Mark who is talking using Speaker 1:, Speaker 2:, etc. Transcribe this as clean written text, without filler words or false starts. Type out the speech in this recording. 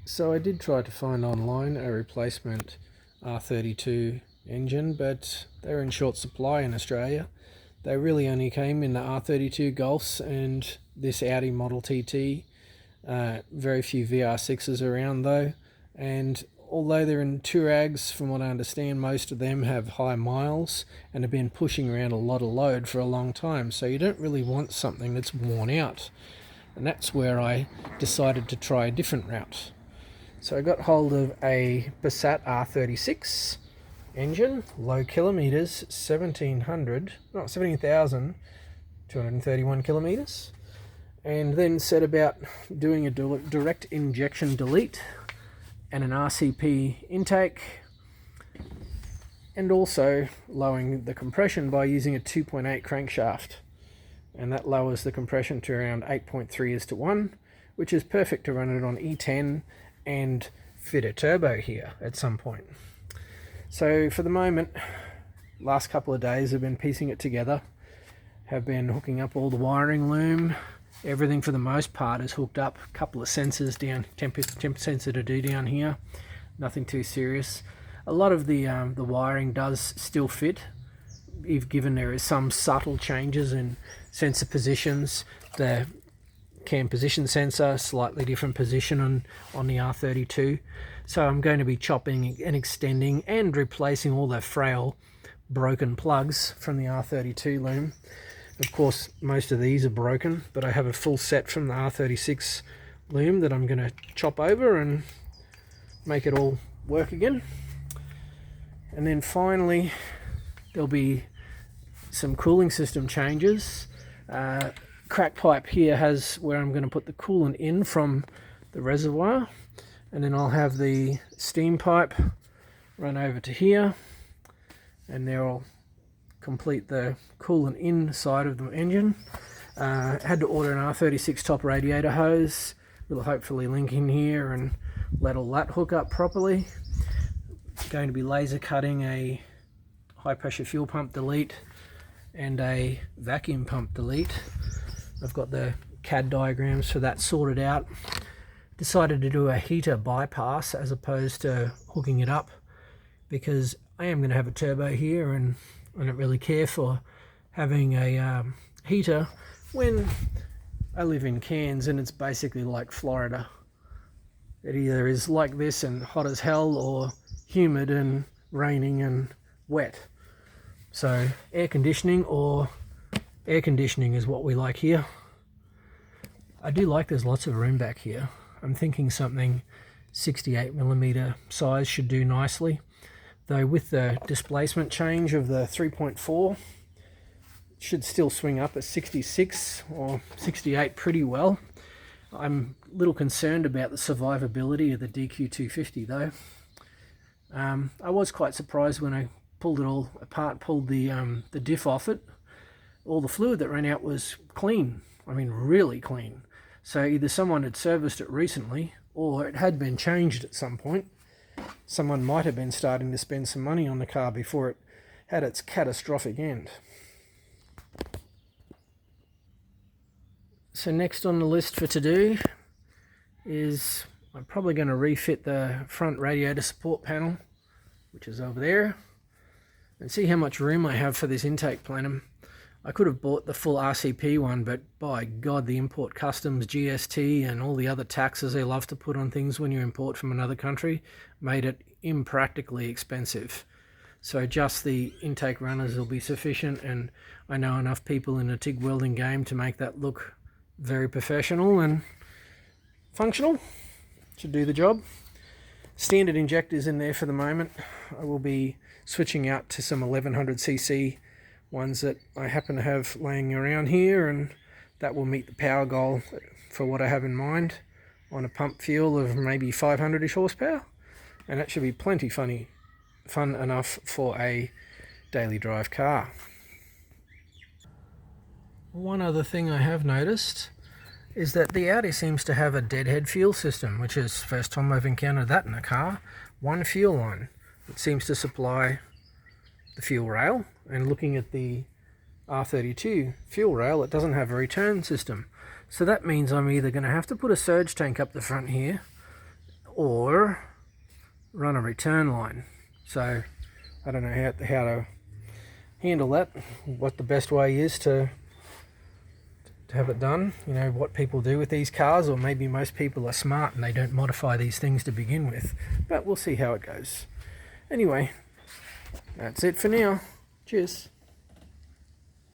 Speaker 1: So I did try to find online a replacement R32 engine, but they're in short supply in Australia. They really only came in the R32 Golfs and this Audi Model TT. Very few VR6s around though, and although they're in Turags, from what I understand, most of them have high miles and have been pushing around a lot of load for a long time, so you don't really want something that's worn out. And that's where I decided to try a different route. So I got hold of a Passat R36 engine, low kilometers, 17,231 kilometers, and then set about doing a direct injection delete and an RCP intake, and also lowering the compression by using a 2.8 crankshaft, and that lowers the compression to around 8.3:1, which is perfect to run it on E10 and fit a turbo here at some point. So for the moment, last couple of days I've been piecing it together, have been hooking up all the wiring loom. Everything for the most part is hooked up. A couple of sensors down, temp sensor to do down here, nothing too serious. A lot of the wiring does still fit, if given there is some subtle changes in sensor positions. The cam position sensor, slightly different position on the R32. So I'm going to be chopping and extending and replacing all the frail broken plugs from the R32 loom. Of course, most of these are broken, but I have a full set from the R36 loom that I'm going to chop over and make it all work again. And then finally, there'll be some cooling system changes. Crack pipe here has where I'm going to put the coolant in from the reservoir, and then I'll have the steam pipe run over to here, and they'll complete the coolant inside of the engine. Had to order an R36 top radiator hose. We'll hopefully link in here and let all that hook up properly. Going to be laser cutting a high pressure fuel pump delete and a vacuum pump delete. I've got the CAD diagrams for that sorted out. Decided to do a heater bypass as opposed to hooking it up, because I am going to have a turbo here, and I don't really care for having a heater when I live in Cairns and it's basically like Florida. It either is like this and hot as hell, or humid and raining and wet. So air conditioning is what we like here. I do like there's lots of room back here. I'm thinking something 68mm size should do nicely, though with the displacement change of the 3.4 it should still swing up at 66 or 68 pretty well. I'm a little concerned about the survivability of the DQ250 though. I was quite surprised when I pulled it all apart, pulled the diff off it. All the fluid that ran out was clean. I mean, really clean. So either someone had serviced it recently, or it had been changed at some point. Someone might have been starting to spend some money on the car before it had its catastrophic end. So next on the list for to do is I'm probably going to refit the front radiator support panel, which is over there, and see how much room I have for this intake plenum. I could have bought the full RCP one, but by God, the import customs, GST, and all the other taxes they love to put on things when you import from another country made it impractically expensive. So just the intake runners will be sufficient, and I know enough people in the TIG welding game to make that look very professional and functional. Should do the job. Standard injectors in there for the moment. I will be switching out to some 1100cc ones that I happen to have laying around here, and that will meet the power goal for what I have in mind on a pump fuel of maybe 500ish horsepower, and that should be plenty fun enough for a daily drive car. One other thing I have noticed is that the Audi seems to have a deadhead fuel system, which is the first time I've encountered that in a car. One fuel line that seems to supply the fuel rail, and looking at the R32 fuel rail, it doesn't have a return system. So that means I'm either going to have to put a surge tank up the front here, or run a return line. So I don't know how to handle that, what the best way is to have it done, you know, what people do with these cars, or maybe most people are smart and they don't modify these things to begin with, but we'll see how it goes. Anyway, that's it for now. Cheers.